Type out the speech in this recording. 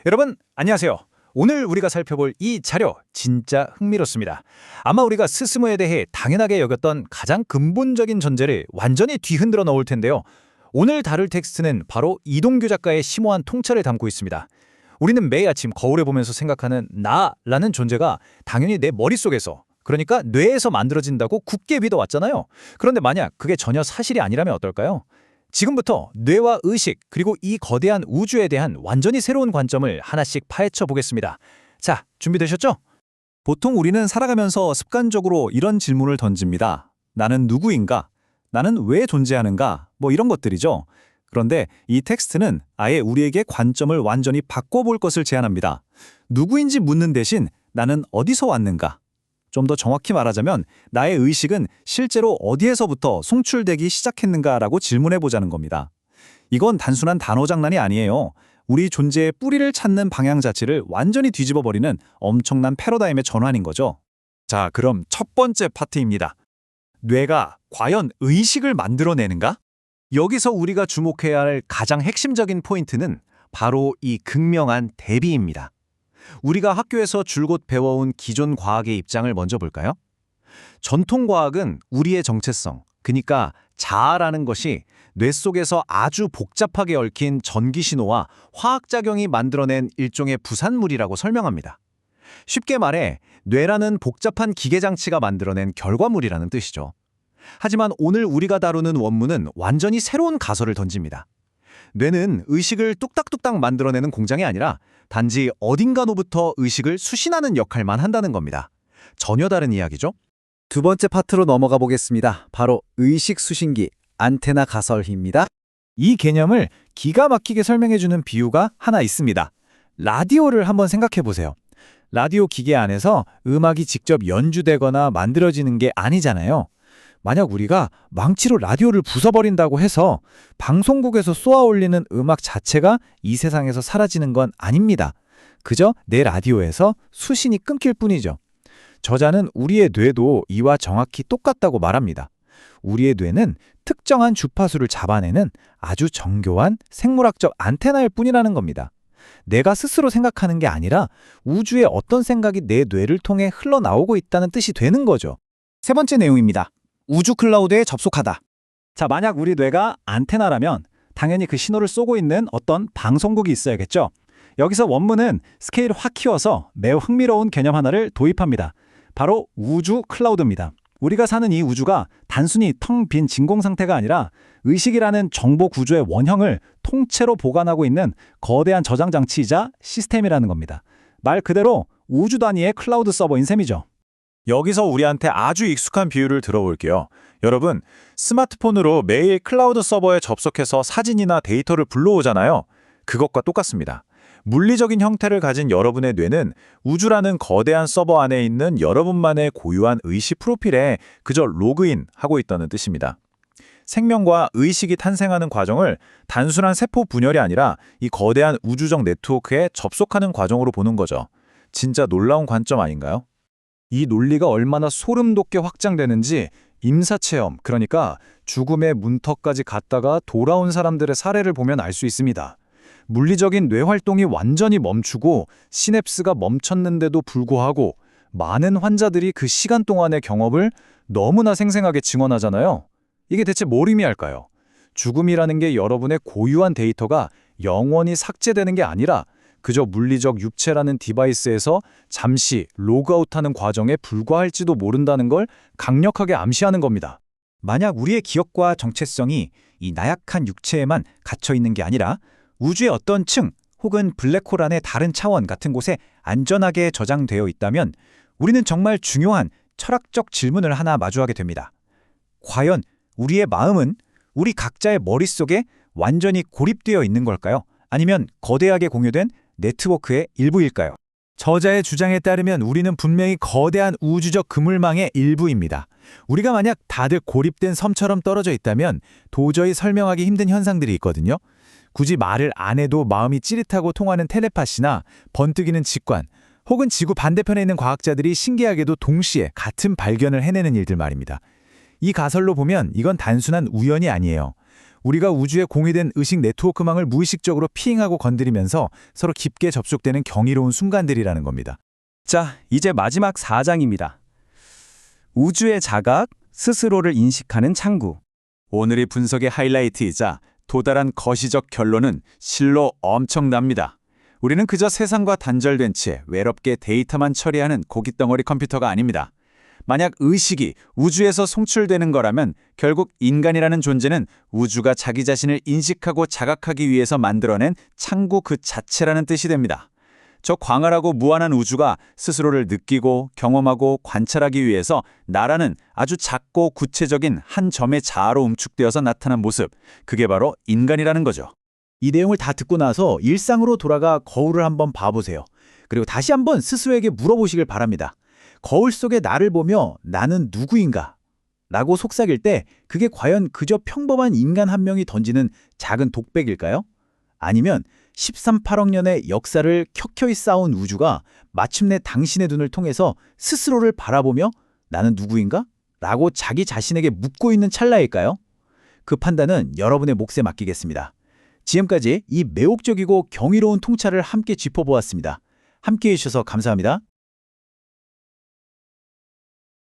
여러분, 안녕하세요. 오늘 우리가 살펴볼 이 자료 진짜 흥미롭습니다. 아마 우리가 스스무에 대해 당연하게 여겼던 가장 근본적인 전제를 완전히 뒤흔들어 놓을 텐데요. 오늘 다룰 텍스트는 바로 이동규 작가의 심오한 통찰을 담고 있습니다. 우리는 매일 아침 거울을 보면서 생각하는 나라는 존재가 당연히 내 머릿속에서, 그러니까 뇌에서 만들어진다고 굳게 믿어왔잖아요. 그런데 만약 그게 전혀 사실이 아니라면 어떨까요? 지금부터 뇌와 의식, 그리고 이 거대한 우주에 대한 완전히 새로운 관점을 하나씩 파헤쳐 보겠습니다. 자, 준비되셨죠? 보통 우리는 살아가면서 습관적으로 이런 질문을 던집니다. 나는 누구인가? 나는 왜 존재하는가? 이런 것들이죠. 그런데 이 텍스트는 아예 우리에게 관점을 완전히 바꿔볼 것을 제안합니다. 누구인지 묻는 대신 나는 어디서 왔는가? 좀 더 정확히 말하자면 나의 의식은 실제로 어디에서부터 송출되기 시작했는가라고 질문해보자는 겁니다. 이건 단순한 단어 장난이 아니에요. 우리 존재의 뿌리를 찾는 방향 자체를 완전히 뒤집어버리는 엄청난 패러다임의 전환인 거죠. 자, 그럼 첫 번째 파트입니다. 뇌가 과연 의식을 만들어내는가? 여기서 우리가 주목해야 할 가장 핵심적인 포인트는 바로 이 극명한 대비입니다. 우리가 학교에서 줄곧 배워온 기존 과학의 입장을 먼저 볼까요? 전통 과학은 우리의 정체성, 그러니까 자아라는 것이 뇌 속에서 아주 복잡하게 얽힌 전기 신호와 화학작용이 만들어낸 일종의 부산물이라고 설명합니다. 쉽게 말해 뇌라는 복잡한 기계장치가 만들어낸 결과물이라는 뜻이죠. 하지만 오늘 우리가 다루는 원문은 완전히 새로운 가설을 던집니다. 뇌는 의식을 뚝딱뚝딱 만들어내는 공장이 아니라 단지 어딘가로부터 의식을 수신하는 역할만 한다는 겁니다. 전혀 다른 이야기죠? 두 번째 파트로 넘어가 보겠습니다. 바로 의식 수신기, 안테나 가설입니다. 이 개념을 기가 막히게 설명해주는 비유가 하나 있습니다. 라디오를 한번 생각해 보세요. 라디오 기계 안에서 음악이 직접 연주되거나 만들어지는 게 아니잖아요. 만약 우리가 망치로 라디오를 부숴버린다고 해서 방송국에서 쏘아올리는 음악 자체가 이 세상에서 사라지는 건 아닙니다. 그저 내 라디오에서 수신이 끊길 뿐이죠. 저자는 우리의 뇌도 이와 정확히 똑같다고 말합니다. 우리의 뇌는 특정한 주파수를 잡아내는 아주 정교한 생물학적 안테나일 뿐이라는 겁니다. 내가 스스로 생각하는 게 아니라 우주의 어떤 생각이 내 뇌를 통해 흘러나오고 있다는 뜻이 되는 거죠. 세 번째 내용입니다. 우주 클라우드에 접속하다. 자, 만약 우리 뇌가 안테나라면 당연히 그 신호를 쏘고 있는 어떤 방송국이 있어야겠죠. 여기서 원문은 스케일을 확 키워서 매우 흥미로운 개념 하나를 도입합니다. 바로 우주 클라우드입니다. 우리가 사는 이 우주가 단순히 텅 빈 진공 상태가 아니라 의식이라는 정보 구조의 원형을 통째로 보관하고 있는 거대한 저장 장치이자 시스템이라는 겁니다. 말 그대로 우주 단위의 클라우드 서버인 셈이죠. 여기서 우리한테 아주 익숙한 비유를 들어볼게요. 여러분, 스마트폰으로 매일 클라우드 서버에 접속해서 사진이나 데이터를 불러오잖아요. 그것과 똑같습니다. 물리적인 형태를 가진 여러분의 뇌는 우주라는 거대한 서버 안에 있는 여러분만의 고유한 의식 프로필에 그저 로그인하고 있다는 뜻입니다. 생명과 의식이 탄생하는 과정을 단순한 세포 분열이 아니라 이 거대한 우주적 네트워크에 접속하는 과정으로 보는 거죠. 진짜 놀라운 관점 아닌가요? 이 논리가 얼마나 소름 돋게 확장되는지 임사체험, 그러니까 죽음의 문턱까지 갔다가 돌아온 사람들의 사례를 보면 알 수 있습니다. 물리적인 뇌 활동이 완전히 멈추고 시냅스가 멈췄는데도 불구하고 많은 환자들이 그 시간 동안의 경험을 너무나 생생하게 증언하잖아요. 이게 대체 뭘 의미할까요? 죽음이라는 게 여러분의 고유한 데이터가 영원히 삭제되는 게 아니라 그저 물리적 육체라는 디바이스에서 잠시 로그아웃하는 과정에 불과할지도 모른다는 걸 강력하게 암시하는 겁니다. 만약 우리의 기억과 정체성이 이 나약한 육체에만 갇혀 있는 게 아니라 우주의 어떤 층 혹은 블랙홀 안의 다른 차원 같은 곳에 안전하게 저장되어 있다면 우리는 정말 중요한 철학적 질문을 하나 마주하게 됩니다. 과연 우리의 마음은 우리 각자의 머릿속에 완전히 고립되어 있는 걸까요? 아니면 거대하게 공유된 네트워크의 일부일까요? 저자의 주장에 따르면 우리는 분명히 거대한 우주적 그물망의 일부입니다. 우리가 만약 다들 고립된 섬처럼 떨어져 있다면 도저히 설명하기 힘든 현상들이 있거든요. 굳이 말을 안 해도 마음이 찌릿하고 통하는 텔레파시나 번뜩이는 직관, 혹은 지구 반대편에 있는 과학자들이 신기하게도 동시에 같은 발견을 해내는 일들 말입니다. 이 가설로 보면 이건 단순한 우연이 아니에요. 우리가 우주에 공유된 의식 네트워크망을 무의식적으로 피행하고 건드리면서 서로 깊게 접촉되는 경이로운 순간들이라는 겁니다. 자, 이제 마지막 4장입니다. 우주의 자각, 스스로를 인식하는 창구. 오늘의 분석의 하이라이트이자 도달한 거시적 결론은 실로 엄청납니다. 우리는 그저 세상과 단절된 채 외롭게 데이터만 처리하는 고깃덩어리 컴퓨터가 아닙니다. 만약 의식이 우주에서 송출되는 거라면 결국 인간이라는 존재는 우주가 자기 자신을 인식하고 자각하기 위해서 만들어낸 창구 그 자체라는 뜻이 됩니다. 저 광활하고 무한한 우주가 스스로를 느끼고 경험하고 관찰하기 위해서 나라는 아주 작고 구체적인 한 점의 자아로 움축되어서 나타난 모습, 그게 바로 인간이라는 거죠. 이 내용을 다 듣고 나서 일상으로 돌아가 거울을 한번 봐보세요. 그리고 다시 한번 스스로에게 물어보시길 바랍니다. 거울 속의 나를 보며 나는 누구인가? 라고 속삭일 때 그게 과연 그저 평범한 인간 한 명이 던지는 작은 독백일까요? 아니면 13,8억 년의 역사를 켜켜이 쌓은 우주가 마침내 당신의 눈을 통해서 스스로를 바라보며 나는 누구인가? 라고 자기 자신에게 묻고 있는 찰나일까요? 그 판단은 여러분의 몫에 맡기겠습니다. 지금까지 이 매혹적이고 경이로운 통찰을 함께 짚어보았습니다. 함께해 주셔서 감사합니다.